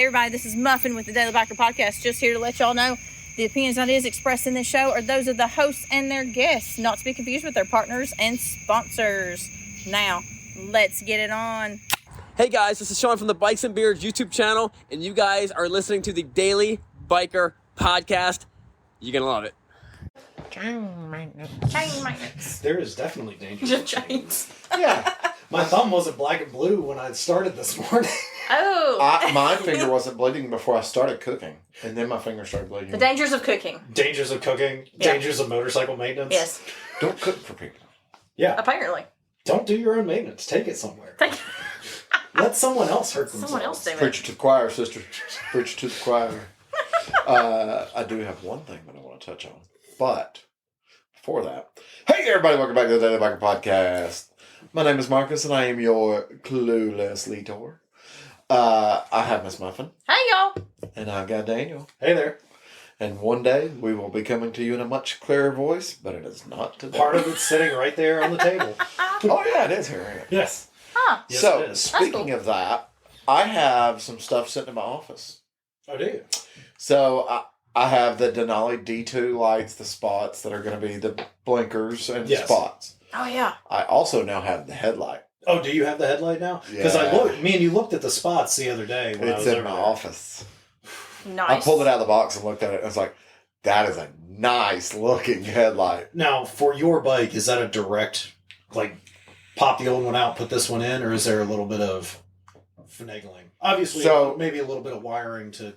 Hey everybody, this is Muffin with the Daily Biker Podcast. Just here to let y'all know the opinions and ideas expressed in this show are those of the hosts and their guests, not to be confused with their partners and sponsors. Now, let's get it on. Hey guys, this is Sean from the Bikes and Beards YouTube channel, and you guys are listening to the Daily Biker Podcast. You're gonna love it. Chain maintenance. There is definitely danger. Just chains. Yeah. My thumb wasn't black and blue when I started this morning. Oh. My finger wasn't bleeding before I started cooking, and then my finger started bleeding. The dangers of cooking. Dangers of cooking. Yeah. Dangers of motorcycle maintenance. Yes, Don't cook for people. Yeah. apparently. Don't do your own maintenance. Take it somewhere. Let someone else hurt themselves. Someone else do it. Preach it to the choir, sister. Preach it to the choir. I do have one thing that I want to touch on, but before that, hey everybody, welcome back to the Daily Biker Podcast. My name is Marcus, and I am your clueless leader. I have Miss Muffin. Hey y'all. And I've got Daniel. Hey there. And one day we will be coming to you in a much clearer voice, but it is not today. Part of it's sitting right there on the table. Oh yeah, it is here. Ain't it? Yes. Huh. Yes, So it is. speaking cool. of that, I have some stuff sitting in my office. Oh, do you? So I have the Denali D2 lights, the spots that are going to be the blinkers and Yes. spots. Oh yeah. I also now have the headlight. Oh, do you have the headlight now? Because Yeah. me and you looked at the spots the other day when I It's was in over my there. office. Nice. I pulled it out of the box and looked at it, and I was like, that is a nice looking headlight. Now, for your bike, is that a direct, like, pop the old one out, put this one in, or is there a little bit of finagling? Obviously, So- maybe a little bit of wiring to...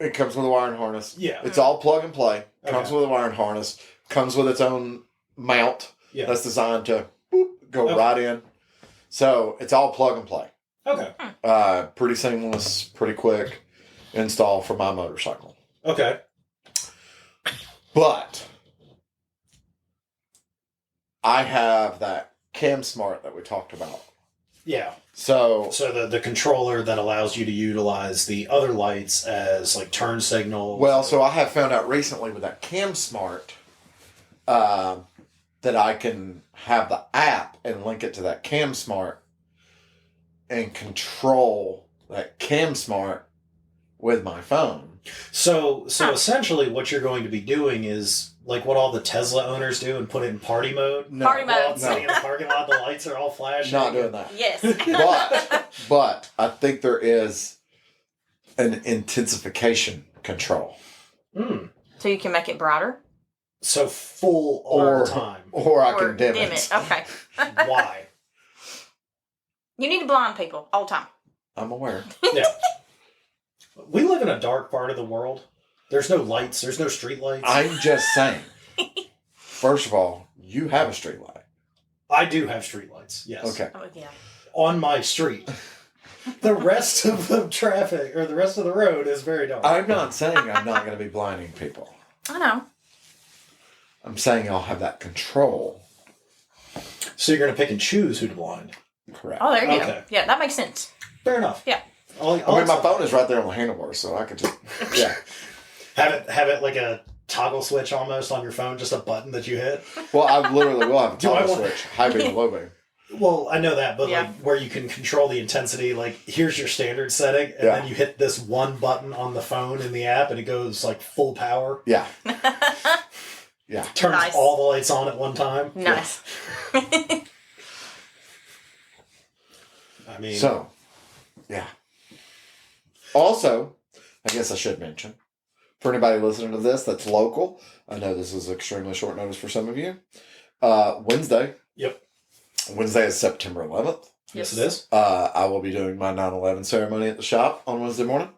It comes with a wiring harness. Yeah. It's all plug and play. Comes Okay. with a wiring harness. Comes with its own mount Yeah. that's designed to boop, go Okay. right in. So it's all plug and play. Okay. Pretty seamless, pretty quick install for my motorcycle. Okay. But I have that Cam Smart that we talked about. Yeah. So So the controller that allows you to utilize the other lights as, like, turn signals. well, so I have found out recently with that Cam Smart that I can have the app and link it to that Cam Smart and control that Cam Smart with my phone. So essentially what you're going to be doing is, like, what all the Tesla owners do and put it in party mode. No, Party While mode. it's sitting in the parking lot, the lights are all flashing. Not doing that. Yes. But I think there is an intensification control. Mm. So you can make it brighter? So full all Or- the time. Or I Or can dim it. Okay. Why? You need to blind people all the time. I'm aware. Yeah. We live in a dark part of the world. There's no lights. There's no street lights. I'm just saying. First of all, you have a street light. I do have street lights. Yes. Okay. Oh, yeah. On my street. The rest of the traffic or the rest of the road is very dark. I'm not saying I'm not going to be blinding people. I know. I'm saying I'll have that control. So you're going to pick and choose who to blind. Correct. Oh, there you go. Okay. Yeah, that makes sense. Fair enough. Yeah. I'll I mean, my accept phone that. is right there on the handlebar, so I could just, yeah. Have it like a toggle switch almost on your phone, just a button that you hit. Well, I literally will have a Do I toggle want- switch, high beam and low beam. Well, I know that, but Yeah. like where you can control the intensity, like here's your standard setting, and Yeah. then you hit this one button on the phone in the app, and it goes like full power. Yeah. Yeah. Turns Nice. all the lights on at one time. Nice. I mean, So, yeah. Also, I guess I should mention, for anybody listening to this that's local, I know this is extremely short notice for some of you. Wednesday. Yep. Wednesday is September 11th. yes, it is. I will be doing my 9/11 ceremony at the shop on Wednesday morning.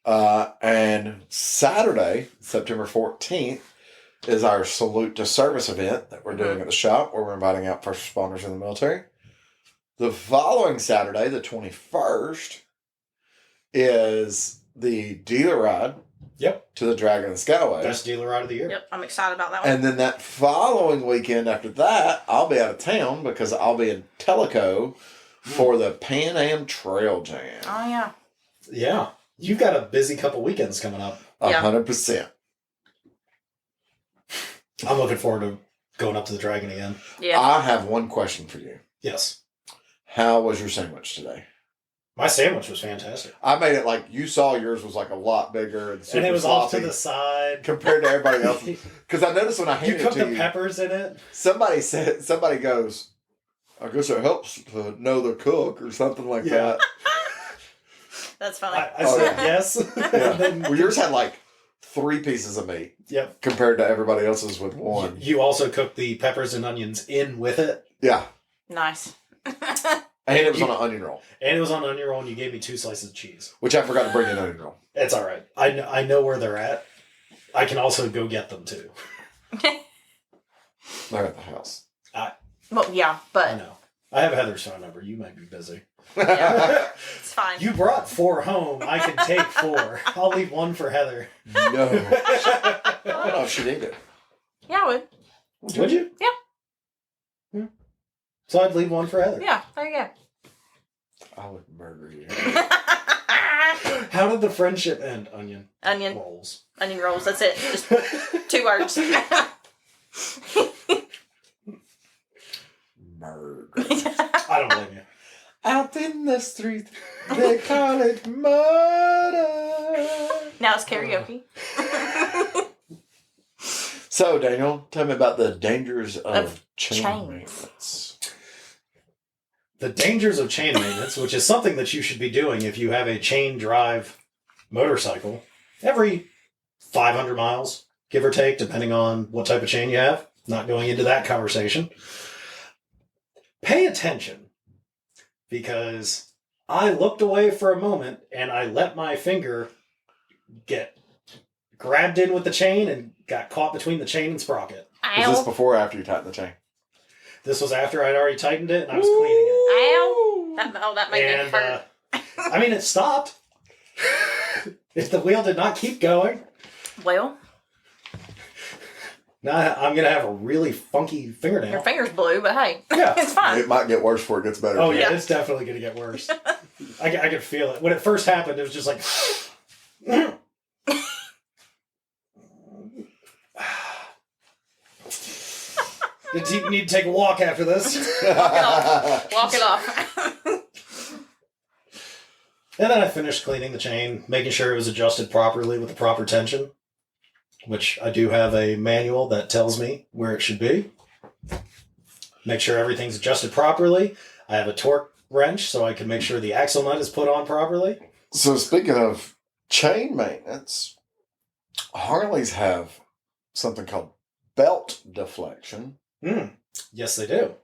And Saturday, September 14th, is our Salute to Service event that we're doing at the shop, where we're inviting out first responders in the military. The following Saturday, the 21st, is the dealer ride Yep. to the Dragon and Skyway. Best dealer ride of the year. Yep, I'm excited about that one. And then that following weekend after that, I'll be out of town because I'll be in Tellico for the Pan Am Trail Jam. Oh, yeah. Yeah. You've got a busy couple weekends coming up. Yeah. 100%. I'm looking forward to going up to the Dragon again. Yeah. I have one question for you. Yes. How was your sandwich today? My sandwich was fantastic. I made it like you saw yours was like a lot bigger and super And it was sloppy off to the side. compared to everybody else's. Because I noticed when I You handed it cooked to the you, peppers in it. somebody goes, I guess it helps to know the cook or something like Yeah. that. That's funny. I said yeah. yes. Yeah. Well, yours had like 3 pieces of meat Yep. compared to everybody else's with 1. You also cooked the peppers and onions in with it. Yeah. Nice. And it was on an onion roll, And it was on onion roll, and you gave me 2 slices of cheese. which I forgot to bring an onion roll. It's all right. I know where they're at. I can also go get them, too. They're at the house. Well, yeah, I but know. I have Heather's phone number. You might be busy. it's fine. You brought 4 home. I can take 4. I'll leave 1 for Heather. No. I don't know if she'd eat it. Yeah, I would. Would you? Yeah. So I'd leave 1 for Heather. Yeah, there you go. I would murder you. How did the friendship end, Onion? Onion. Rolls. Onion rolls. That's it. Just 2 words. Murder. I don't blame you. Out in the street, they call it murder. Now it's karaoke. So, Daniel, tell me about the dangers of chain chains. maintenance. The dangers of chain maintenance, which is something that you should be doing if you have a chain drive motorcycle every 500 miles, give or take, depending on what type of chain you have. Not going into that conversation. Pay attention, because I looked away for a moment and I let my finger get grabbed in with the chain and got caught between the chain and sprocket. Was this Ow. before or after you tightened the chain? This was after I'd already tightened it and I was cleaning it. Ow. That made me And hurt. I mean, it stopped. If the wheel did not keep going, Well, now I'm gonna have a really funky your fingernail. finger's blue, but hey, Yeah. it's fine. It might get worse before it gets better. Oh yeah, Yeah. it's definitely gonna get worse. I could feel it when it first happened. It was just like. Did you need to take a walk after this? Walk it off. And then I finished cleaning the chain, making sure it was adjusted properly with the proper tension, which I do have a manual that tells me where it should be. Make sure everything's adjusted properly. I have a torque wrench so I can make sure the axle nut is put on properly. So, speaking of chain maintenance, Harleys have something called belt deflection. Yes, they do.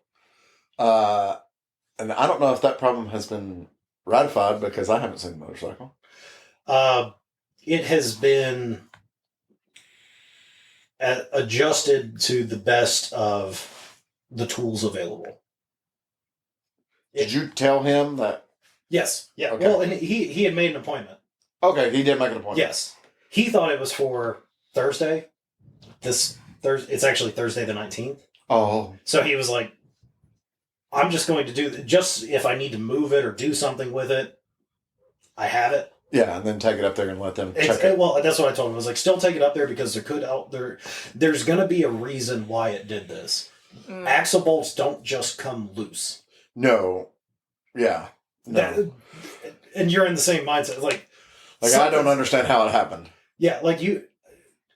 And I don't know if that problem has been ratified because I haven't seen the motorcycle. It has been adjusted to the best of the tools available. Did you tell him that? Yes. Yeah. Okay. Well, and he had made an appointment. Okay, he did make an appointment. Yes. He thought it was for Thursday. This Thursday. It's actually Thursday the 19th. Oh. So he was like, I'm just going to do just if I need to move it or do something with it, I have it. Yeah, and then take it up there and let them check it. Well, that's what I told him. I was like, still take it up there because there's going to be a reason why it did this. Axle bolts don't just come loose. No. Yeah. No. And you're in the same mindset. Like I don't understand how it happened. Yeah, like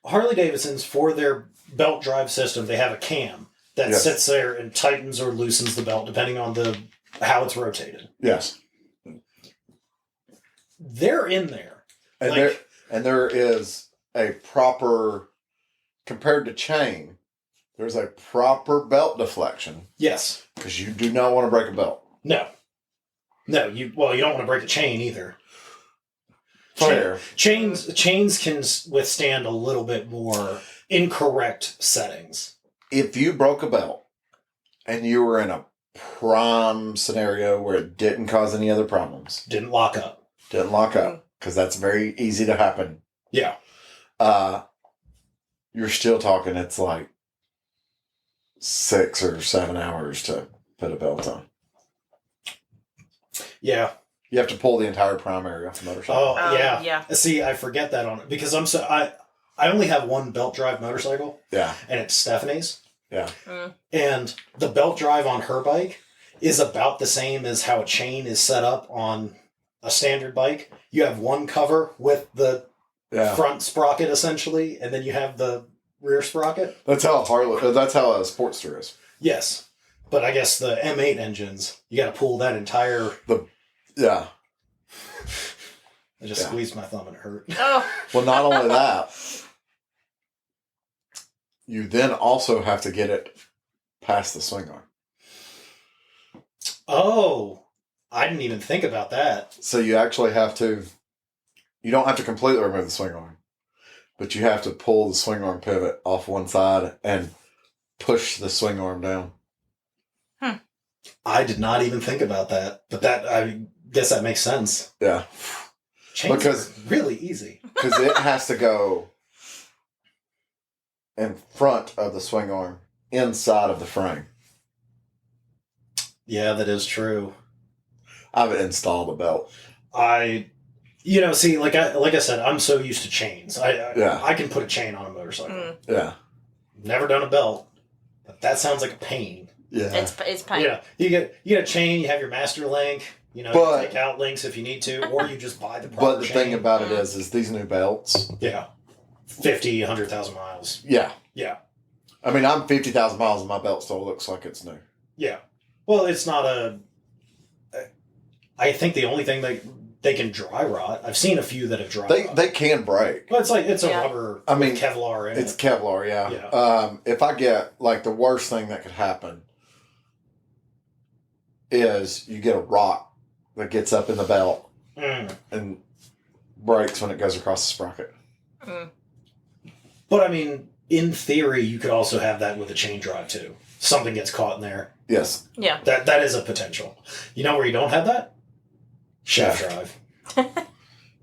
Harley Davidson's, for their belt drive system, they have a cam that Yes. sits there and tightens or loosens the belt depending on how it's rotated. Yes. They're in there. And there is a proper, compared to chain, there's a proper belt deflection Yes. because you do not want to break a belt. No, you don't want to break a chain either. Fair. Chains can withstand a little bit more incorrect settings. If you broke a belt and you were in a prime scenario where it didn't cause any other problems, Didn't lock up. didn't lock up, because that's very easy to happen, Yeah. you're still talking, it's like 6 or 7 hours to put a belt on. Yeah. You have to pull the entire primary off the motorcycle. Oh, yeah. yeah. See, I forget that on it because I only have one belt drive motorcycle, Yeah. and it's Stephanie's. Yeah. And the belt drive on her bike is about the same as how a chain is set up on a standard bike, you have one cover with the front sprocket essentially, and then you have the rear sprocket. That's how That's how a Sportster is. Yes, but I guess the M8 engines, you got to pull that entire. I just squeezed my thumb and it hurt. Oh. Well, not only that, you then also have to get it past the swing arm. Oh, I didn't even think about that. So you actually have to. You don't have to completely remove the swing arm, but you have to pull the swing arm pivot off one side and push the swing arm down. I did not even think about that, but I guess that makes sense. Yeah. Chains are really easy. Because it has to go in front of the swing arm, inside of the frame. Yeah, that is true. I've installed a belt. See, like I said, I'm so used to chains. I can put a chain on a motorcycle. Yeah. Never done a belt, but that sounds like a pain. Yeah. It's pain. Yeah. You get a chain, you have your master link, you take out links if you need to, or you just buy the proper But the thing about it is these new belts. Yeah. 50, 100,000 miles. Yeah. Yeah. I mean, I'm 50,000 miles and my belt still looks like it's new. Yeah. Well, it's not I think the only thing they can dry rot. I've seen a few that have dry rot. They can break. But it's a rubber. I mean, Kevlar in it's it. Kevlar, yeah. If I get the worst thing that could happen is you get a rock that gets up in the belt and breaks when it goes across the sprocket. But I mean, in theory, you could also have that with a chain drive too. Something gets caught in there. Yes. Yeah. That is a potential. You know where you don't have that? Shaft drive.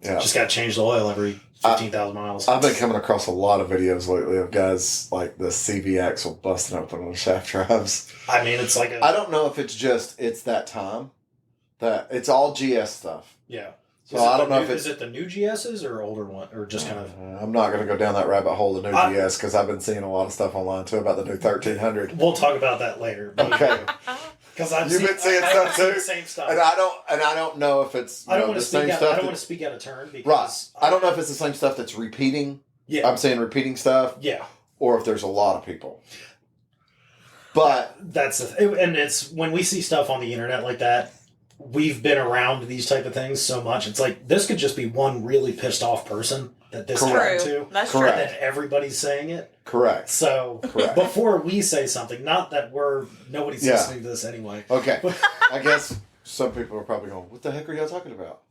Yeah. Just got to change the oil every 15,000 miles. I've been coming across a lot of videos lately of guys like the CV axle busting open on shaft drives. I mean, it's like I don't know if it's that time. That it's all GS stuff. Yeah. So I don't know if is it the new GSs or older one, or just kind of. I'm not going to go down that rabbit hole. The new GS, because I've been seeing a lot of stuff online too about the new 1300. We'll talk about that later. Okay. Because You've been seeing stuff too. The same stuff. And I don't know if it's I don't want the to speak same out. stuff. I don't want to speak out of turn because right. I don't know if it's the same stuff that's repeating. Yeah. I'm saying repeating stuff. Yeah. Or if there's a lot of people. But that's and it's when we see stuff on the internet like that. We've been around these type of things so much. It's like this could just be one really pissed off person that this happened to. That's true. Correct. And then everybody's saying it. Correct. So before we say something, not that nobody's listening to this anyway. Okay. I guess some people are probably going, what the heck are y'all talking about?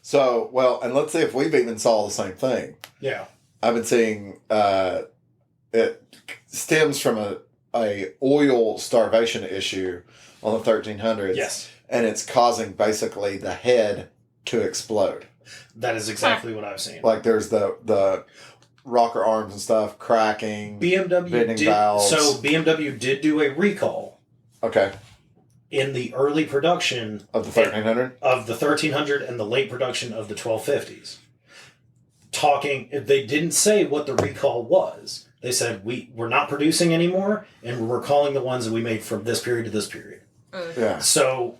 So, and let's see if we've even saw the same thing. Yeah. I've been seeing it stems from a oil starvation issue on the 1300s. Yes. And it's causing basically the head to explode. That is exactly what I've seen. Like there's the rocker arms and stuff cracking. BMW did do a recall. Okay. In the early production of the 1300? Of the 1300 and the late production of the 1250s. They didn't say what the recall was. They said, we're not producing anymore, and we're recalling the ones that we made from this period to this period. Yeah. So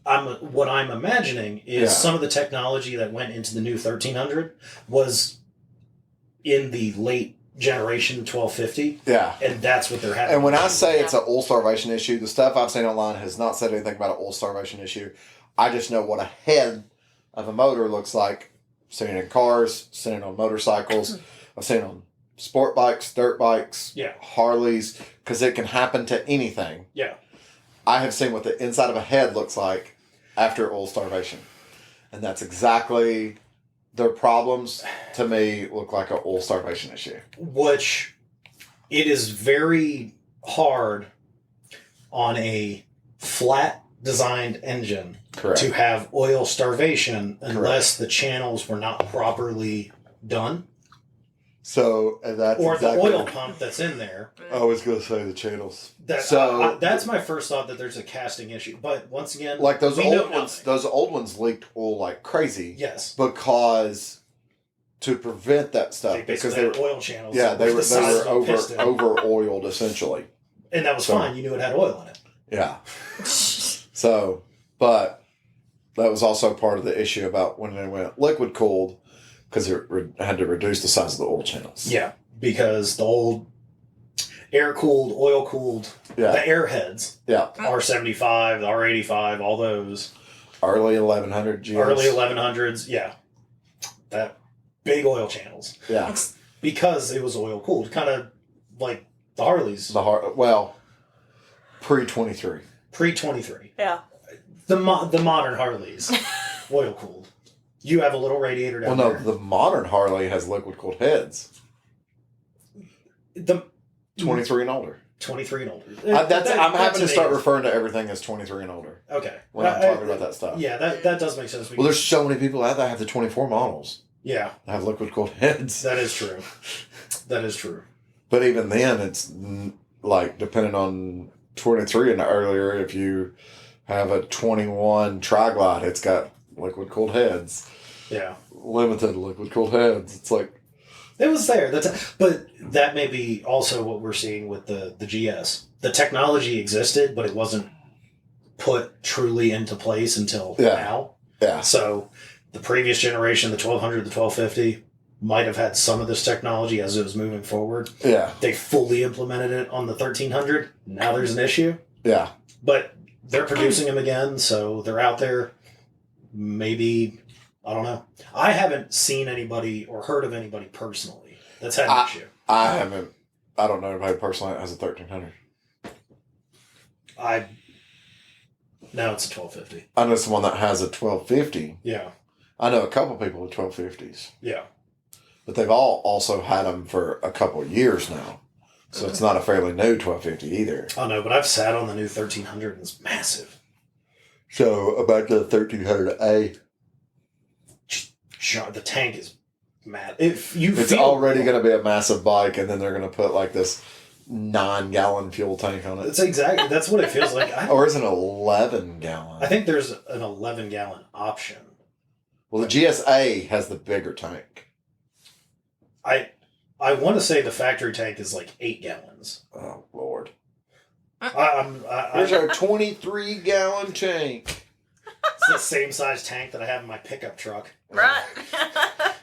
what I'm imagining is some of the technology that went into the new 1300 was in the late generation 1250. Yeah. And that's what they're having. And when I say it's an oil starvation issue, the stuff I've seen online has not said anything about an oil starvation issue. I just know what a head of a motor looks like. Seen it in cars, seen it on motorcycles. I've seen it on sport bikes, dirt bikes, Harleys, because it can happen to anything. Yeah. I have seen what the inside of a head looks like after oil starvation. And that's exactly their problems, to me, look like an oil starvation issue. Which it is very hard on a flat designed engine to have oil starvation unless the channels were not properly done. So that's or exactly the oil pump that's in there. I was going to say the channels. That's my first thought, that there's a casting issue. But once again, like those old ones leaked oil like crazy. Yes, because to prevent that stuff, because they were oil channels. Yeah, they were over oiled essentially, and that was fine. You knew it had oil in it. Yeah. So, but that was also part of the issue about when they went liquid cooled, because it had to reduce the size of the oil channels. Yeah, because the old air cooled, oil cooled, the airheads, R75, the R85, all those early 1100 GS. early 1100s, that big oil channels. Yeah, because it was oil cooled, kind of like the Harleys. Pre 23. Pre 23. Yeah. The modern Harleys, oil cooled. You have a little radiator down there. The modern Harley has liquid cooled heads. The 23 and older. 23 and older. I'm having to start referring to everything as 23 and older. Okay. When I'm talking about that stuff. Yeah, that does make sense. Well, there's so many people out there that have the 24 models. Yeah. That have liquid cooled heads. That is true. That is true. But even then, it's like depending on 23 and earlier, if you have a 21 Tri-Glide, it's got liquid cooled heads. Yeah. Limited liquid cooled heads. It's like... It was there. But that may be also what we're seeing with the GS. The technology existed, but it wasn't put truly into place until now. Yeah. So the previous generation, the 1200, the 1250, might have had some of this technology as it was moving forward. Yeah. They fully implemented it on the 1300. Now there's an issue. Yeah. But they're producing them again, so they're out there. Maybe, I don't know. I haven't seen anybody or heard of anybody personally that's had an issue. I haven't. I don't know anybody personally that has a 1300. No, it's a 1250. I know someone that has a 1250. Yeah. I know a couple people with 1250s. Yeah. But they've all also had them for a couple of years now. So it's not a fairly new 1250 either. Oh, no, but I've sat on the new 1300 and it's massive. So about the 1300A. The tank is mad. It's already going to be a massive bike, and then they're going to put like this 9-gallon fuel tank on it. That's what it feels like. Or is it an 11-gallon? I think there's an 11-gallon option. Well, the GSA has the bigger tank. I want to say the factory tank is like 8 gallons. Oh, Lord. Here's our 23-gallon tank. It's the same size tank that I have in my pickup truck. Right.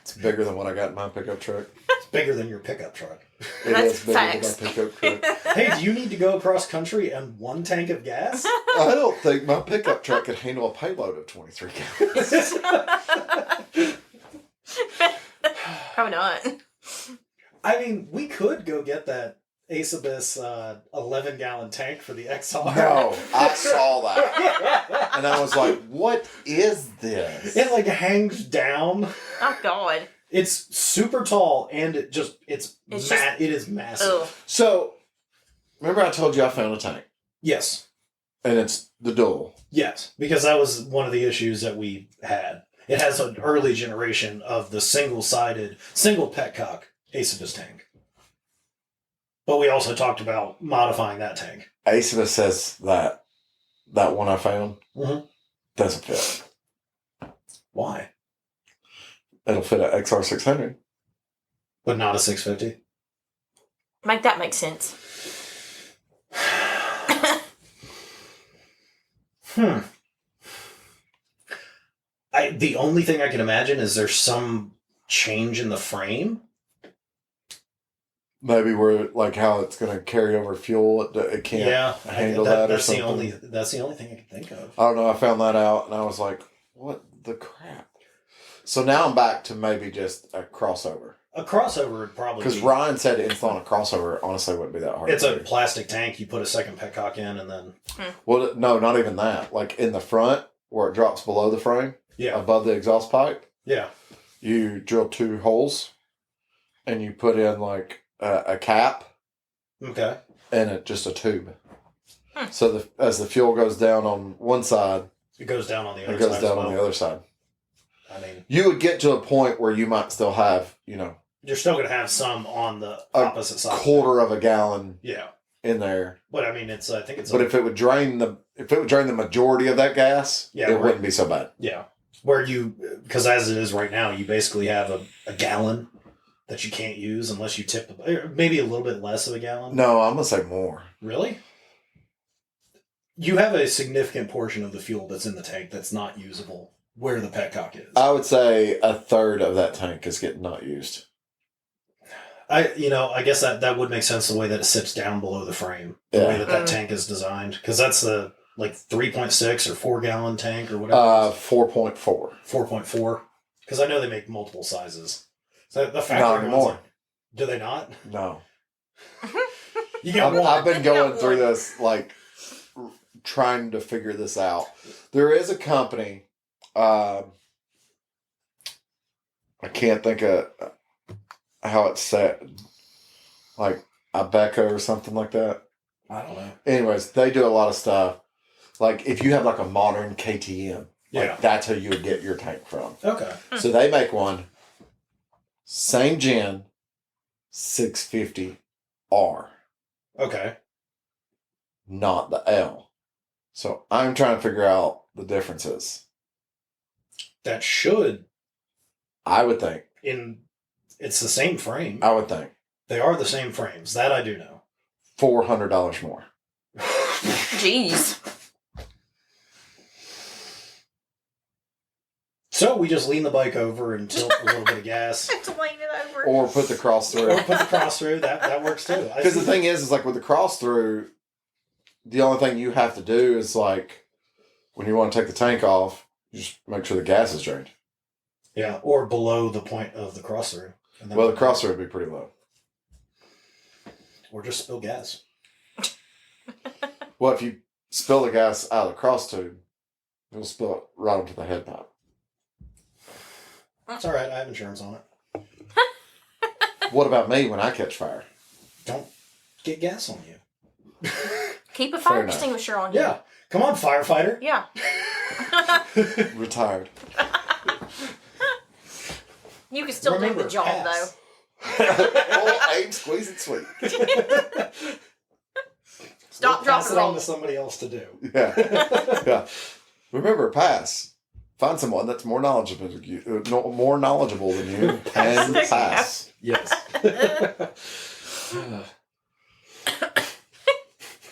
It's bigger than what I got in my pickup truck. It's bigger than your pickup truck. It That's is bigger facts. than my pickup truck. Hey, do you need to go across country and 1 tank of gas? I don't think my pickup truck could handle a payload of 23 gallons. Probably not. I mean, we could go get that Acebus 11-gallon tank for the XR. No, I saw that. And I was like, what is this? It like hangs down. Oh, God. It's super tall and it is massive. Ugh. So, remember I told you I found a tank? Yes. And it's the dual. Yes, because that was one of the issues that we had. It has an early generation of the single petcock Acebus tank. But we also talked about modifying that tank. Acebus says that one I found doesn't fit. Why? It'll fit an XR600. But not a 650? Make that make sense. The only thing I can imagine is there's some change in the frame. Maybe where, like, how it's going to carry over fuel. It can't handle that or something. That's the only thing I can think of. I don't know. I found that out, and I was like, what the crap? So now I'm back to maybe just a crossover. A crossover would probably Because Ryan said installing a crossover, honestly, wouldn't be that hard. It's a plastic tank. You put a second petcock in and then... Well, no, not even that. Like, in the front, where it drops below the frame, above the exhaust pipe, you drill 2 holes, and you put in, like, a cap. Okay. And just a tube. So as the fuel goes down on one side, it goes down on the other side. It goes down on the other side. I mean, you would get to a point where you might still have, you're still going to have some on the opposite side. A quarter of a gallon. Yeah. In there. But I mean, I think it's. But if it would drain the majority of that gas, it wouldn't be so bad. Yeah. Because as it is right now, you basically have a gallon that you can't use unless you tip maybe a little bit less of a gallon. No, I'm gonna say more. Really? you have a significant portion of the fuel that's in the tank that's not usable where the petcock is. I would say a third of that tank is getting not used. I guess that would make sense the way that it sits down below the frame, the way that tank is designed, because that's the 3.6 or 4 gallon tank or whatever. 4.4. 4.4, because I know they make multiple sizes. So the Not factory anymore. ones, do they not? No. You get one. I've been going through this, trying to figure this out. There is a company, I can't think of how it's set, like Ibeco or something like that. I don't know. Anyways, they do a lot of stuff. Like if you have like a modern KTM, that's who you would get your tank from. Okay. So they make one, same gen, 650R. Okay. Not the L. So I'm trying to figure out the differences. That should, I would think. It's the same frame. I would think. They are the same frames. That I do know. $400 more. Jeez. So we just lean the bike over and tilt a little bit of gas. To lean it over. Or put the cross through. Or put the cross through. That works too. Because the thing is like with the cross through, the only thing you have to do is like when you want to take the tank off, you just make sure the gas is drained. Yeah, or below the point of the cross through. Well, the cross through would be pretty low. Or just spill gas. Well, if you spill the gas out of the cross tube, you'll spill it right onto the head pipe. It's all right. I have insurance on it. What about me when I catch fire? Don't get gas on you. Keep a Fair fire enough. extinguisher on you. Yeah. Come on, firefighter. Yeah. Retired. You can still do the job, pass. Oh, aim, squeeze, and sweep. Stop, drop, pass and it on roll. to somebody else to do. Yeah. Yeah. Remember, pass. Find someone that's more knowledgeable than you, and pass. Yes.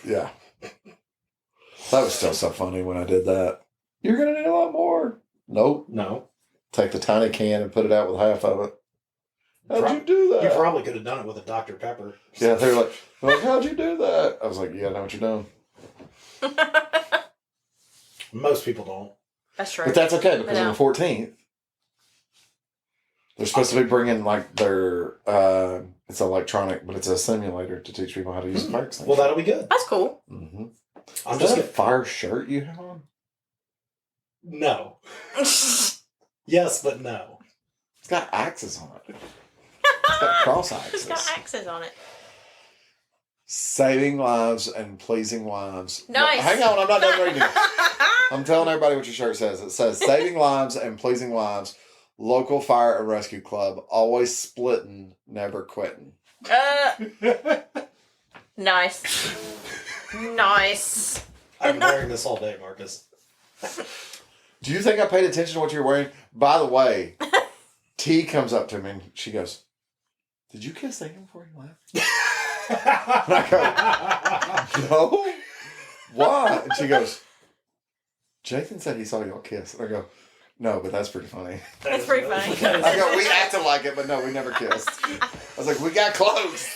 Yeah. That was still so funny when I did that. You're going to need a lot more. Nope. No. Take the tiny can and put it out with half of it. How'd you do that? You probably could have done it with a Dr. Pepper. Yeah, they're like, how'd you do that? I was like, yeah, I know what you're doing. Most people don't. That's true. But that's okay because Yeah. on the 14th, they're supposed to be bringing like their, it's electronic, but it's a simulator to teach people how to use a fire extinguisher. Well, that'll be good. That's cool. Mm-hmm. I'm Is just that a gonna... fire shirt you have on? No. Yes, but no. It's got axes on it. It's got cross It's got axes. axes on it. Saving lives and pleasing wives. Nice. No, hang on, I'm not done reading. I'm telling everybody what your shirt says. It says saving lives and pleasing wives, local fire and rescue club, always splitting, never quitting. Nice. Nice. I've been wearing this all day, Marcus. Do you think I paid attention to what you're wearing? By the way, T comes up to me and she goes, "Did you kiss Aiden before you left?" And I go, "No. Why?" And she goes, "Jathan said he saw y'all kiss." And I go, "No, but that's pretty funny." That's pretty funny. I go, "We acted like it, but no, we never kissed." I was like, "We got close."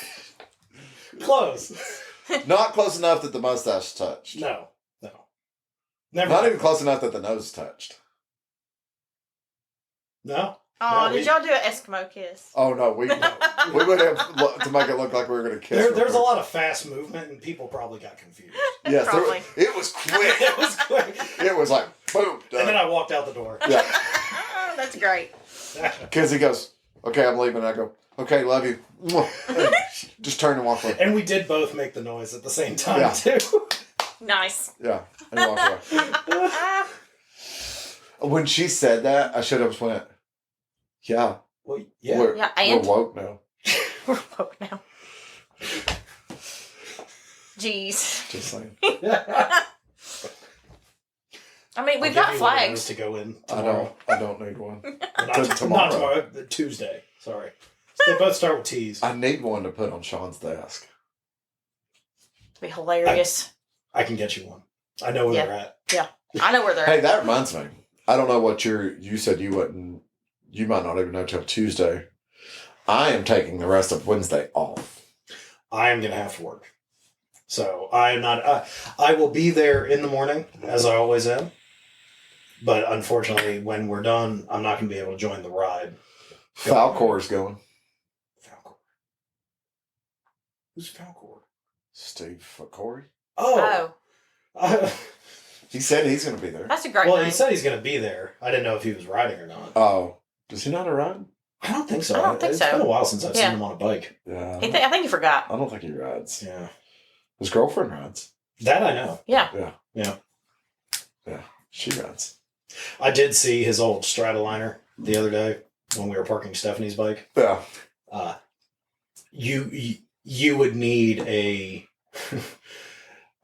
Close. Not close enough that the mustache touched. No. Never. Not even close enough that the nose touched. No. Oh, No, did y'all do an Eskimo kiss? Oh no, we would have to make it look like we were going to kiss. There's a lot of fast movement, and people probably got confused. Yes, Probably. it was quick. It was quick. It was like boom. Done. And then I walked out the door. Yeah, Oh, that's great. because he goes, "Okay, I'm leaving." I go, "Okay, love you." And just turn and walk away. And we did both make the noise at the same time, Yeah. too. Nice. Yeah, and walk away. When she said that, I should have just went, "Yeah, Well, yeah. we're, Yeah, and- we're woke now." We're woke now. Jeez. Just saying. I mean, we've I'll got give you one of those flags. to go in I tomorrow. don't need one. Not tomorrow. Tuesday. Sorry. They both start with T's. I need one to put on Sean's desk. Be hilarious. I can get you one. I know where Yeah. they're at. Yeah. I know where they're Hey, at. that reminds me. I don't know what you said you wouldn't, you might not even know till Tuesday. I am taking the rest of Wednesday off. I am going to have to work. So I'm not, I will be there in the morning, as I always am. But unfortunately, when we're done, I'm not going to be able to join the ride. Falcor's going. Falcor. Who's Falcor? Steve Corey. Oh. He said he's going to be there. That's a great Well, name. he said he's going to be there. I didn't know if he was riding or not. Oh, does he not ride? I don't think so. I don't think It's so. been a while since I've Yeah. seen him on a bike. Yeah. I think he forgot. I don't think he rides. Yeah. His girlfriend rides. That I know. Yeah. Yeah. She rides. I did see his old Stratoliner the other day when we were parking Stephanie's bike. Yeah. You would need a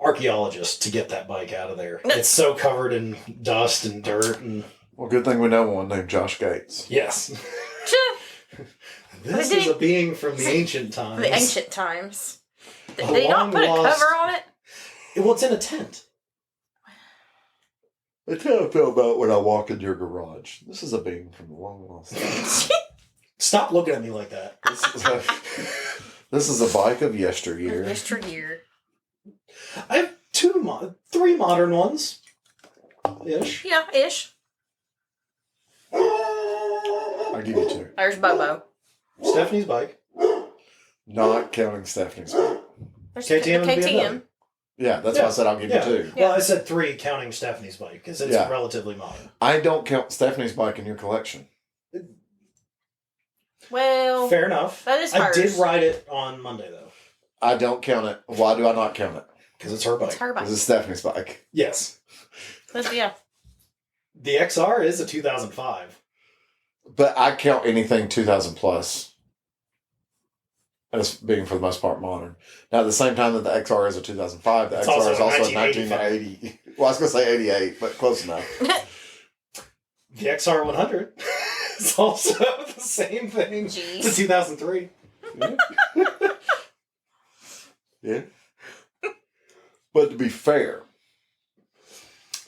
archaeologist to get that bike out of there. It's so covered in dust and dirt and Well, good thing we know one named Josh Gates. yes. This did is he- a being from the ancient times. The ancient times. A Did he not long put a lost- cover on it? Well, it's in a tent. That's how I feel about when I walk in your garage. This is a being from the long lost time. Stop looking at me like that. This is a bike of yesteryear. Yesteryear. I have three modern ones. Ish. Yeah, ish. I'll give you two. There's Bobo. Stephanie's bike. Not counting Stephanie's bike. There's KTM and KTM. Yeah, that's why I said I'll give you two. Well, I said three counting Stephanie's bike because it's Yeah. relatively modern. I don't count Stephanie's bike in your collection. Well, Fair enough. that is I hers. did ride it on Monday though I don't count it. Why do I not count it? because it's her bike. It's her bike. Because it's Stephanie's bike. Yes, Yeah. the XR is a 2005. But I count anything 2000 plus as being for the most part modern. Now, at the same time that the XR is a 2005, the It's XR also is also a 1985. 1980. Well, I was going to say 88, but close enough. The XR 100 is also the same thing. Jeez. It's a 2003. Yeah. But to be fair,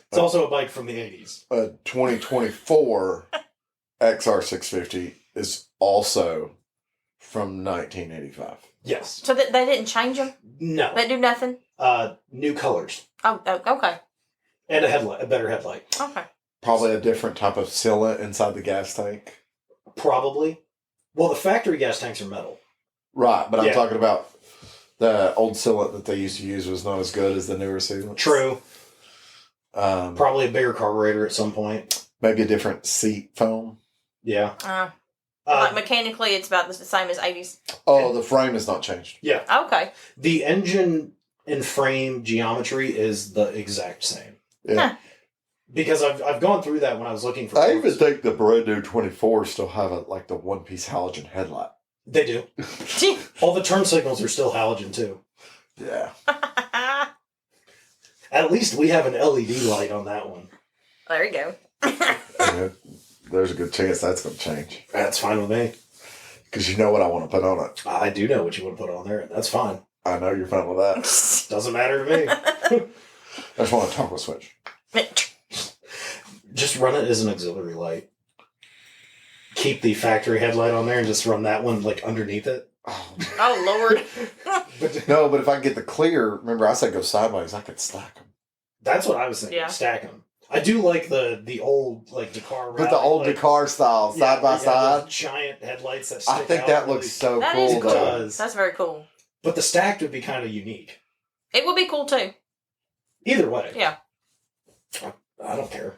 It's also a bike from the 80s. a 2024 XR 650 is also from 1985. Yes. So they didn't change them? No. They do nothing? New colors Oh, okay. and a better headlight. Okay. Probably a different type of sealant inside the gas tank. Probably. Well, the factory gas tanks are metal. Right, but I'm Yeah. talking about the old sealant that they used to use was not as good as the newer sealant. True. Um, Probably a bigger carburetor at some point. maybe a different seat foam. Yeah. Like mechanically, it's about the same as 80s. Oh, the frame has not changed. Yeah. Okay. The engine and frame geometry is the exact same. Yeah. Huh. Because I've gone through that when I was looking for I even parts. think the brand new 24 still have the one piece halogen headlight. They do. All the turn signals are still halogen too. Yeah. At least we have an LED light on that one. There you go. And there's a good chance that's going to change. That's fine with me. Because you know what I want to put on it. I do know what you want to put on there. That's fine. I know you're fine with that. Doesn't matter to me. I just want a toggle switch. Just run it as an auxiliary light. Keep the factory headlight on there and just run that one underneath it. Oh, Lord. But No, but if I get the clear, remember I said go sideways, I could stack them. that's what I was thinking. Yeah. Stack them. I do like the old Dakar. But the old Dakar style, side by side. giant headlights that stick I think out that really- looks so That cool. is It cool. though. does. That's very cool. But the stacked would be kind of unique. It would be cool, too. Either way. Yeah. I don't care.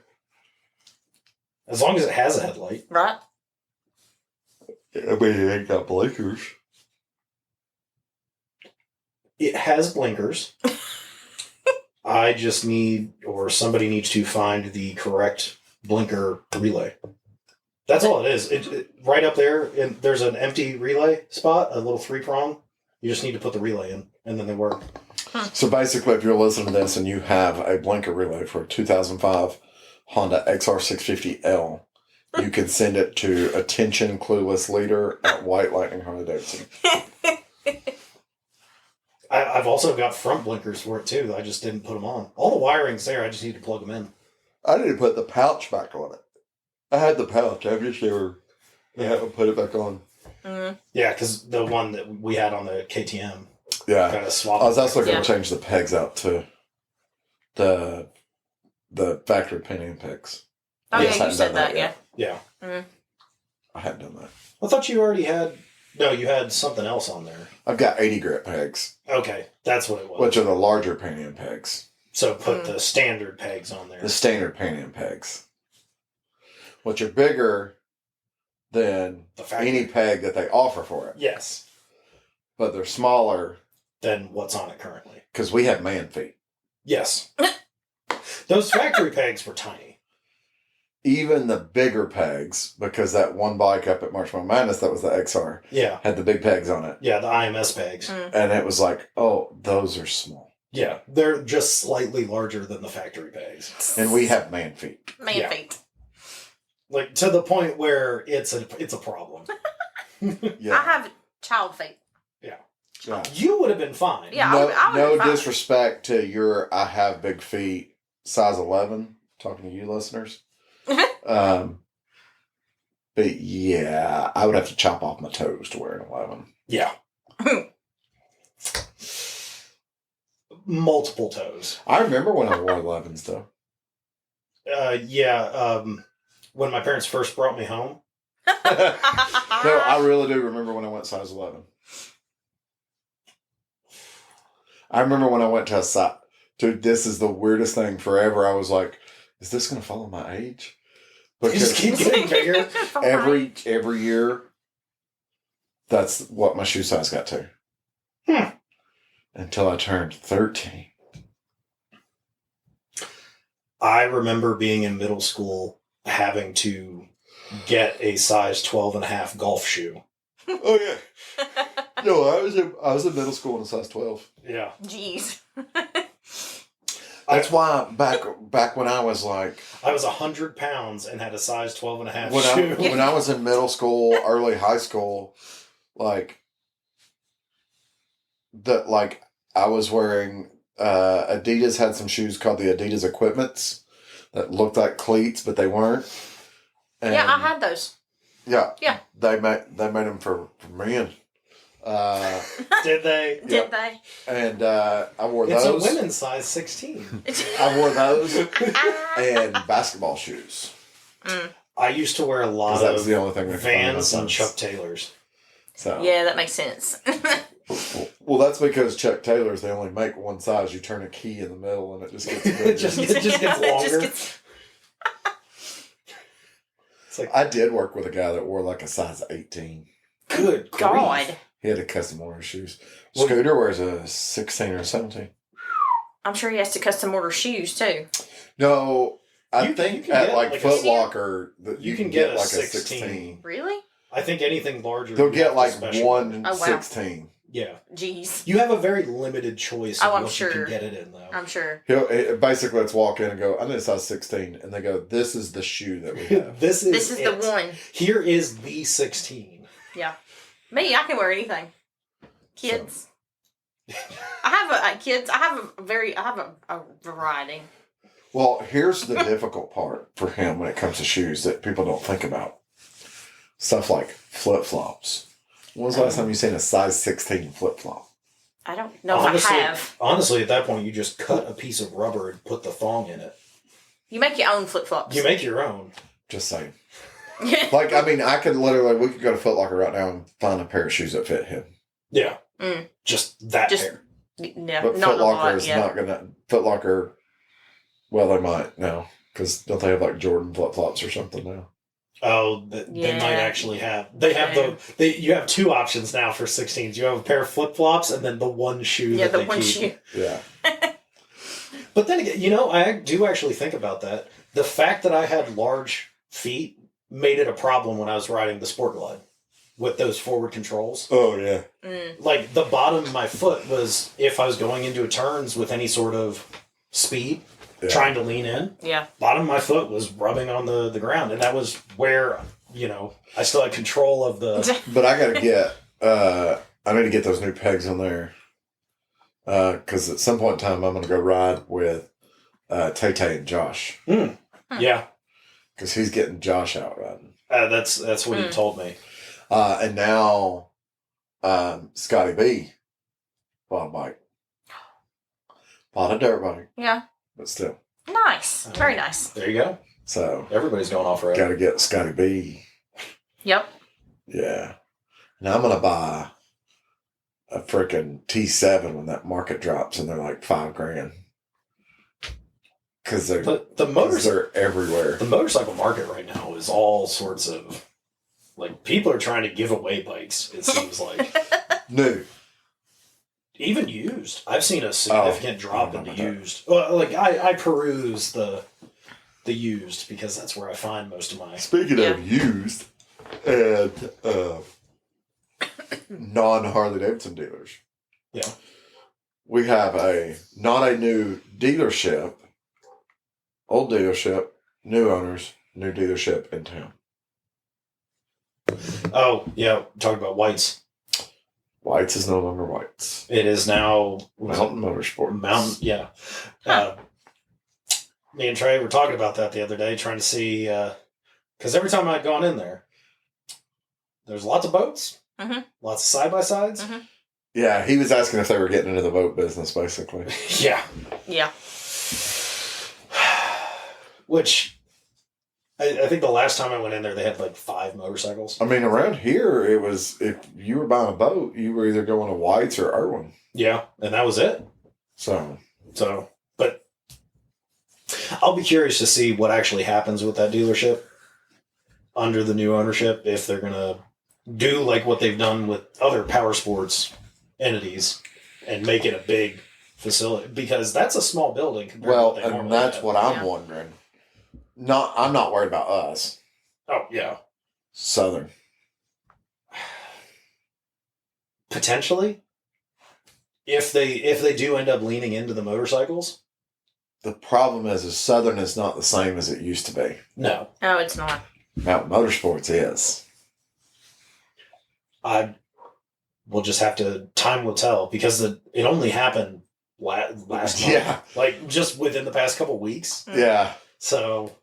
As long as it has a headlight. Right? I mean, it ain't got blinkers. It has blinkers. I just need, or somebody needs to find the correct blinker relay. That's all it is. Right up there, and there's an empty relay spot, a little 3-prong. You just need to put the relay in, and then they work. So basically, if you're listening to this and you have a blinker relay for a 2005 Honda XR650L, you can send it to attention clueless leader at White Lightning Honda Davidson. I've also got front blinkers for it too. I just didn't put them on. All the wiring's there. I just need to plug them in. I need to put the pouch back on it. I had the pouch. I just never haven't put it back on. Mm. Yeah, because the one that we had on the KTM. Yeah. Kind of swapped. I was also going to change the pegs out to the factory pinion pegs. Oh, I just yeah, you hadn't said done that, yet. Yeah. Mm. I hadn't done that. I thought you already had. No, you had something else on there. I've got 80 grit pegs, Okay, that's what it was. which are the larger pinion pegs. So put the standard pegs on there. The standard pinion pegs, which are bigger than The factory. any peg that they offer for it. Yes. But they're smaller Than what's on it currently. because we have man feet. Yes. Those factory pegs were tiny. Even the bigger pegs, because that one bike up at Marshmallow Madness, that was the XR, Yeah. had the big pegs on it. Yeah, the IMS pegs. Mm. And it was like, oh, those are small. Yeah, they're just slightly larger than the factory pegs. And we have man feet. Man Yeah. feet. Like to the point where it's a problem. Yeah. I have child feet. Yeah. You would have been fine. Yeah, No, I would no be fine. disrespect to your I have big feet, size 11, talking to you listeners. But yeah, I would have to chop off my toes to wear an 11. Yeah. Multiple toes. I remember when I wore 11s though. When my parents first brought me home. No, I really do remember when I went size 11. I remember when I went to a size. Dude, this is the weirdest thing forever. I was like, is this going to follow my age? You just keep getting bigger. Every year, that's what my shoe size got to. Until I turned 13. I remember being in middle school having to get a size 12.5 golf shoe. Oh, yeah. No, I was in middle school in a size 12. Yeah. Jeez. That's why back when I was like... I was 100 pounds and had a size 12.5 When shoe. when I was in middle school, early high school, I was wearing Adidas had some shoes called the Adidas Equipments that looked like cleats, but they weren't. And Yeah, I had those. Yeah. Yeah. They made them for men. Did they? Did they? And I wore It's those. a women's size 16. I wore those and basketball shoes. I used to wear a lot Because that was of the only thing that could find my Vans and size. Chuck Taylors. So Yeah, that makes sense. well, that's because Chuck Taylors, they only make one size. You turn a key in the middle and it just gets bigger. It just gets longer. It's like, I did work with a guy that wore like a size 18. good God. grief. He had a custom order shoes. Well- Scooter wears a 16 or a 17. I'm sure he has to custom order shoes too. No, I You think can at get, like like, Foot a- Locker, you can get a like 16. Really? I think anything larger. They'll you get have to like special- one Oh, wow. 16. Yeah. Jeez. You have a very limited choice of Oh, I'm what sure. you can get it in, though. I'm sure. Basically, let's walk in and go, I need a size 16. And they go, this is the shoe that we have. This is This is the it. one. Here is the 16. Yeah. Me, I can wear anything. Kids. I have kids. I have a variety. Well, here's the difficult part for him when it comes to shoes that people don't think about. Stuff like flip-flops. When was the last time you seen a size 16 flip-flop? I don't know honestly, if I have. Honestly, at that point, you just cut a piece of rubber and put the thong in it. You make your own flip flops. You make your own. Just saying. Yeah. Like, I mean, we could go to Foot Locker right now and find a pair of shoes that fit him. Yeah. Mm. Just that Just- pair. Yeah, But not Foot a Locker lot. is Yeah. not gonna. Foot Locker, well, they might now because don't they have like Jordan flip flops or something now? Oh, they Yeah. might actually have. They have Yeah. You have two options now for 16s. You have a pair of flip flops and then the one shoe. Yeah, that the they one keep. shoe. Yeah. But then again, I do actually think about that. The fact that I had large feet made it a problem when I was riding the Sport Glide with those forward controls. Oh yeah. Mm. Like the bottom of my foot was, if I was going into turns with any sort of speed, Yeah. trying to lean in, Yeah. bottom of my foot was rubbing on the ground. And that was where, I still had control of the... But I gotta get. I need to get those new pegs on there. Because at some point in time, I'm going to go ride with Tay Tay and Josh. Yeah. Because he's getting Josh out riding. That's what he told me. And now Scotty B bought a bike. Bought a dirt bike. Yeah. But still. Nice. Very nice. There you go. So Everybody's going off road. got to get Scotty B. Yep. Yeah. Now I'm going to buy a freaking T7 when that market drops and they're like $5,000. Because they're everywhere. The motorcycle market right now is all sorts of, like, people are trying to give away bikes, it seems like. New. Even used. I've seen a significant drop into used. Well, like, I peruse the used because that's where I find most of my... Speaking of used and non-Harley Davidson dealers. Yeah. We have not a new dealership, old dealership, new owners, new dealership in town. Oh, yeah. Talking about White's. White's is no longer White's. It is now... Mountain Motorsport. Mountain, yeah. Me and Trey were talking about that the other day, trying to see... Because every time I'd gone in there's lots of boats, lots of side-by-sides. Yeah, he was asking if they were getting into the boat business, basically. Yeah. Yeah. Which, I think the last time I went in there, they had like 5 motorcycles. I mean, around here, it was, if you were buying a boat, you were either going to White's or Irwin. Yeah, and that was it. So, but I'll be curious to see what actually happens with that dealership under the new ownership, if they're going to do like what they've done with other power sports entities and make it a big facility, because that's a small building compared to what they and normally that's have. what I'm wondering. I'm not worried about us. Oh, yeah. Southern. Potentially. If they do end up leaning into the motorcycles. The problem is Southern is not the same as it used to be. No. No, it's not. Mountain Motorsports is. We'll just have to, time will tell, because it only happened last month. Yeah. Like, just within the past couple weeks. Yeah. So,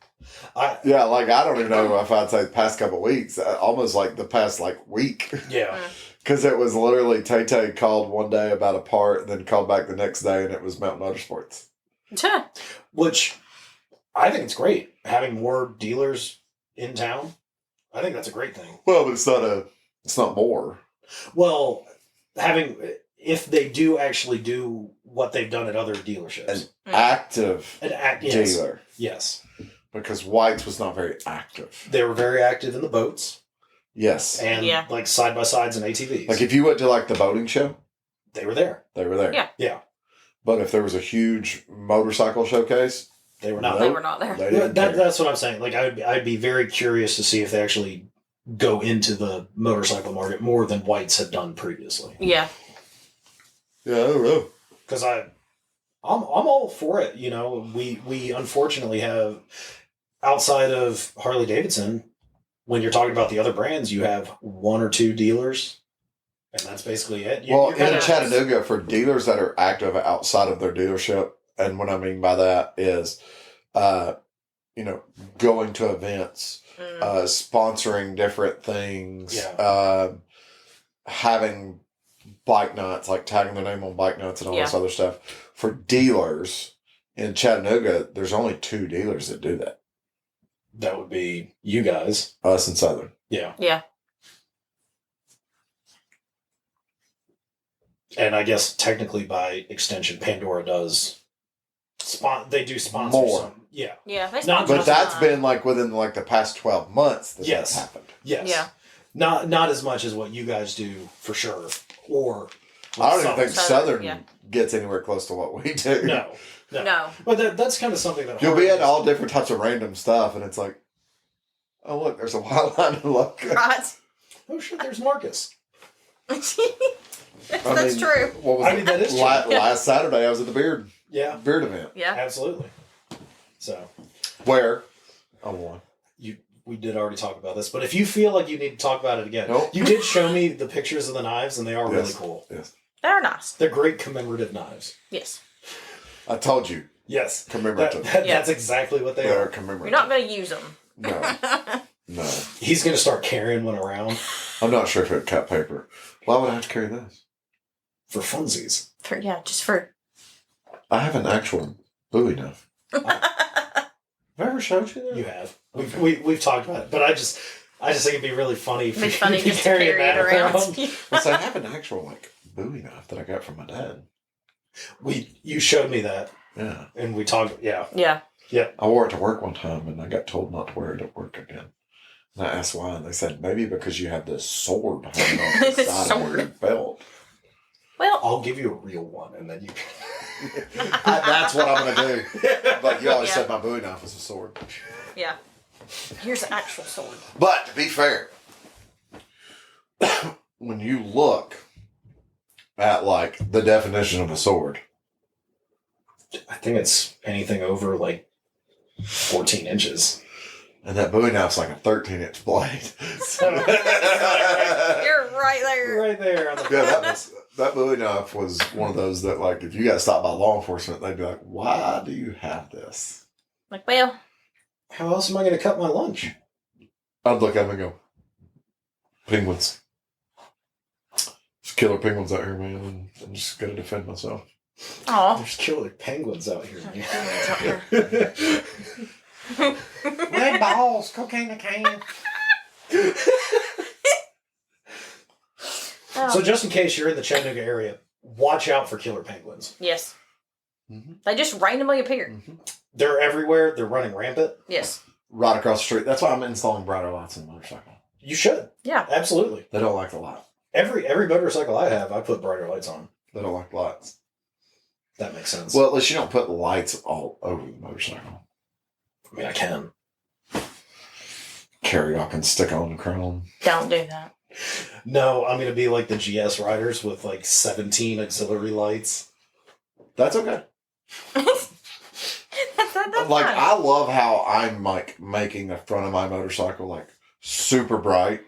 I don't even know if I'd say the past couple of weeks, almost like the past week. yeah. Because it was literally Tay called one day about a part and then called back the next day and it was Mountain Motorsports. Which, I think it's great. Having more dealers in town, I think that's a great thing. Well, but it's not more. Well, if they do actually do what they've done at other dealerships. An active yes. dealer. Yes. Because White's was not very active. They were very active in the boats. Yes. And like side-by-sides and ATVs. Like if you went to the boating show. They were there. They were there. Yeah. Yeah. But if there was a huge motorcycle showcase. They were not. They were not there. That's what I'm saying. Like I'd be very curious to see if they actually go into the motorcycle market more than White's had done previously. Yeah. Yeah, I don't know. Because I'm all for it. You know, we unfortunately have, outside of Harley Davidson, when you're talking about the other brands, you have 1 or 2 dealers, and that's basically it. Well, in Chattanooga, for dealers that are active outside of their dealership, and what I mean by that is, going to events, sponsoring different things, having bike nights, like tagging their name on bike nights and all this other stuff. For dealers in Chattanooga, there's only 2 dealers that do that. That would be you guys. Us and Southern. Yeah. Yeah. And I guess technically by extension, Pandora does. They do sponsor more. some. Yeah. Yeah. They But that's been within the past 12 months that's happened. Yes. Yeah. Not as much as what you guys do for sure. Or I don't even think Southern, Southern gets anywhere close to what we do. No. But that's kind of something that You'll be at all different types of random stuff, and it's like, oh look, there's a wild line of luck. Right. Oh shit, there's Marcus. That's true. What was that is true. Last Saturday, I was at the beard event. Yeah. Absolutely. So where? Oh, one. We did already talk about this, but if you feel like you need to talk about it again, Nope. You did show me the pictures of the knives, and they are really cool. Yes. They're nice. They're great commemorative knives. Yes. I told you. Yes. Commemorative. That's exactly what they They're are. commemorative. You're not going to use them. No. No. He's going to start carrying one around. I'm not sure if it cut paper. Why would I have to carry this? For funsies. Just for... I have an actual Bowie knife. Have I ever showed you that? You have. We've talked about it, but I just think it'd be really funny if It'd be funny you just to carry it around. Well, so I have an actual Bowie knife that I got from my dad. You showed me that, Yeah. and we talked. Yeah. Yeah. I wore it to work one time, and I got told not to wear it at work again. And I asked why, and they said maybe because you have this sword hanging off the side of your belt. Well, I'll give you a real one, and then you. That's what I'm gonna do. But you always said my Bowie knife was a sword. yeah. Here's an actual sword. But to be fair, when you look at like the definition of a sword, I think it's anything over like 14 inches. and that Bowie knife's like a 13-inch blade. So You're right there. Right there on the yeah, that Bowie knife was one of those that, like, if you got stopped by law enforcement, they'd be like, "Why do you have this?" Like, well, How else am I going to cut my lunch? I'd look at them and go, "Penguins. There's killer penguins out here, man, and I'm just gonna defend myself." aw. There's killer penguins out here. Penguins out here. Red balls, cocaine can. So just in case you're in the Chattanooga area, watch out for killer penguins. Yes. Mm-hmm. They just randomly appear. They're everywhere. They're running rampant. Yes. Right across the street. That's why I'm installing brighter lights on the motorcycle. You should. Yeah. Absolutely. They don't like the light. Every motorcycle I have, I put brighter lights on. They don't like lights. That makes sense. Well, at least you don't put lights all over the motorcycle. I mean, I can. Karaoke and stick on the chrome. Don't do that. No, I'm going to be like the GS riders with like 17 auxiliary lights. That's okay. That's Like, fine. I love how I'm like making the front of my motorcycle like super bright.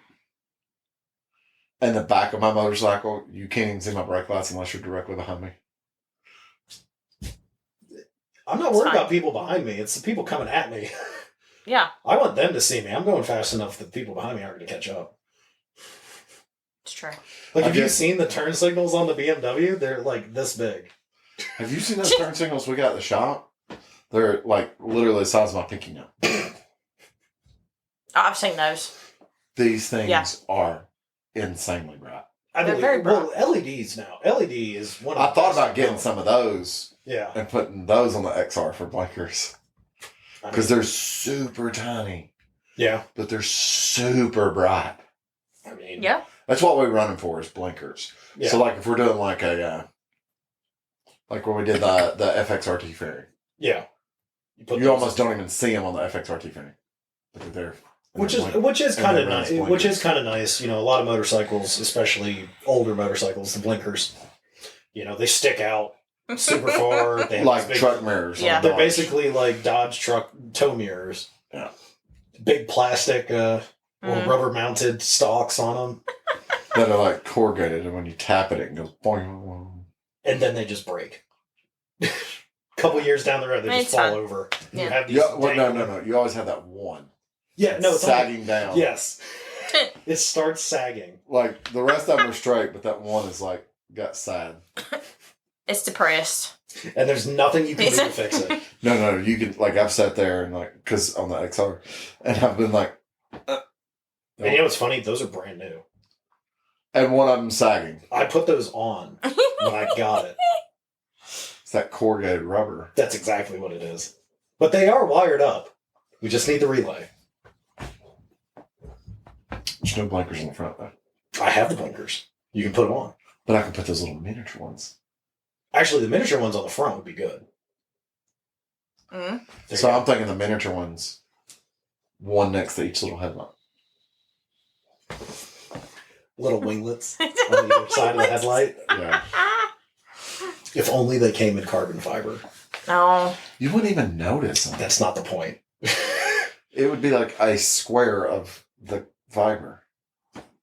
And the back of my motorcycle, you can't even see my brake lights unless you're directly behind me. I'm not It's worried fine. about people behind me. It's the people coming at me. Yeah, I want them to see me. I'm going fast enough that people behind me aren't going to catch up. it's true. Like, I have you guess- seen the turn signals on the BMW? They're like this big. Have you seen those turn signals we got at the shop? They're like literally the size of my pinky nail. I've seen those. These things Yeah. are insanely bright. I They're believe. very bright. Well, LEDs now. LED is one of I the thought best about getting known. some of those Yeah. and putting those on the XR for blinkers. I Because mean, they're super tiny, yeah. but they're super bright. I mean, Yeah. That's what we're running for is blinkers. Yeah. So like if we're doing like a, like when we did the FXRT ferry, Yeah. put you those almost in. don't even see them on the FXRT ferry. But they're there. Which is And kind they of run nice. as Which blinkers. is kind of nice. You know, a lot of motorcycles, especially older motorcycles, the blinkers, you know, they stick out super far. They have like this big, truck mirrors. Yeah. On They're Dodge. basically like Dodge truck tow mirrors. Yeah. Big plastic, little Mm. rubber mounted stalks on them, that are like corrugated, and when you tap it, it goes boing, boing. and then they just break. Couple years down the road, they It's just fall fine. over. Yeah. You have these Yeah, well, dangling- no. You always have that one. Yeah, no, it's only, sagging down. yes. It starts sagging. Like the rest of them are straight, but that one is like got sad. It's depressed. And there's nothing you can do to fix it. No, you can like I've sat there and like because on the XR, and I've been like, And you know what's funny? Those are brand new. and one of them sagging. I put those on when I got it. It's that corrugated rubber. That's exactly what it is. But they are wired up. We just need the relay. There's no blinkers in the front though, I have the blinkers. You can put them on. but I can put those little miniature ones. Actually, the miniature ones on the front would be good. Mm. There So you go. I'm thinking the miniature ones, one next to each little headlight. Little winglets on either side of the headlight. Yeah, If only they came in carbon fiber. No. you wouldn't even notice them. That's not the point. It would be like a square of the fiber.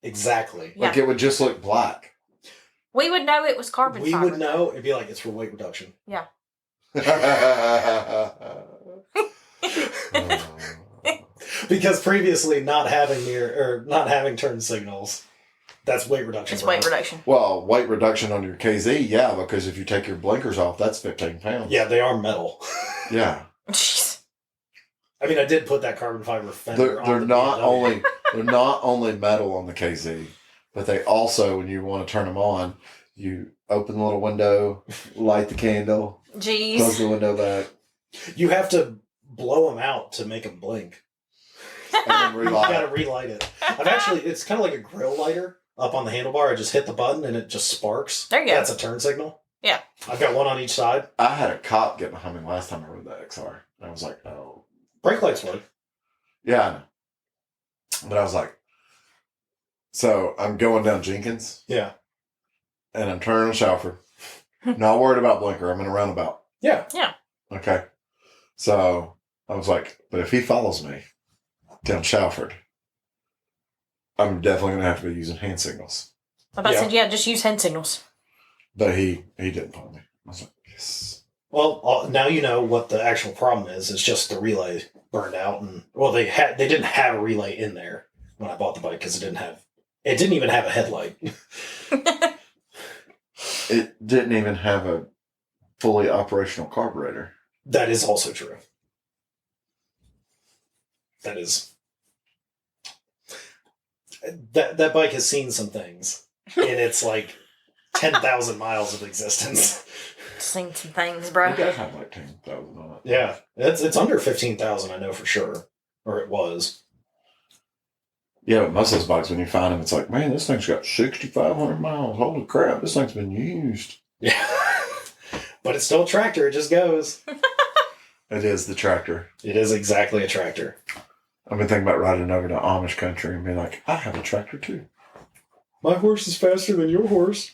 Exactly. Yeah. Like it would just look black. We would know it was carbon We fiber. would know. It'd be like, it's for weight reduction. Yeah. Because previously not having turn signals, that's weight reduction. It's weight reduction. Well, weight reduction on your KZ, yeah, because if you take your blinkers off, that's 15 pounds. Yeah, they are metal. Yeah. Jeez. I mean, I did put that carbon fiber fender They're on the not BMW. they're not only metal on the KZ, but they also, when you want to turn them on, you open the little window, light the candle, close Jeez. the window back, You have to blow them out to make them blink. and then You relight. gotta relight it. It's kind of like a grill lighter up on the handlebar. I just hit the button and it just sparks. There you go. That's a turn signal. Yeah. I've got one on each side. I had a cop get behind me last time I rode that XR. And I was like, oh. Brake lights work. Yeah, I know. But I was like, so I'm going down Jenkins, Yeah. and I'm turning on Shalford. Not worried about blinker. I'm in a roundabout. Yeah. Okay. So I was like, but if he follows me down Shalford, I'm definitely going to have to be using hand signals. I said, just use hand signals. But he didn't follow me. I was like, yes. Well, now you know what the actual problem is. It's just the relay burned out, and they didn't have a relay in there when I bought the bike because it didn't even have a headlight. It didn't even have a fully operational carburetor. That is also true. That bike has seen some things in its like 10,000 miles of existence. Seen some things, It bro. does have like 10,000 on it. Yeah, it's under 15,000. I know for sure, or it was. Yeah, but most of those bikes, when you find them, it's like, man, this thing's got 6,500 miles. Holy crap, this thing's been used. Yeah, but it's still a tractor. It just goes. It is the tractor. It is exactly a tractor. I've been thinking about riding over to Amish country and being like, I have a tractor too. My horse is faster than your horse.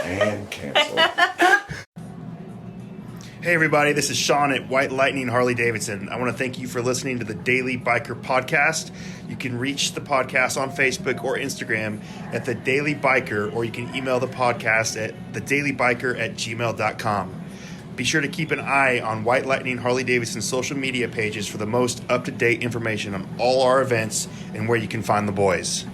And cancel. Hey everybody, this is Sean at White Lightning Harley Davidson. I want to thank you for listening to the Daily Biker Podcast. You can reach the podcast on Facebook or Instagram at The Daily Biker, or you can email the podcast at thedailybiker@gmail.com. Be sure to keep an eye on White Lightning Harley Davidson's social media pages for the most up-to-date information on all our events and where you can find the boys.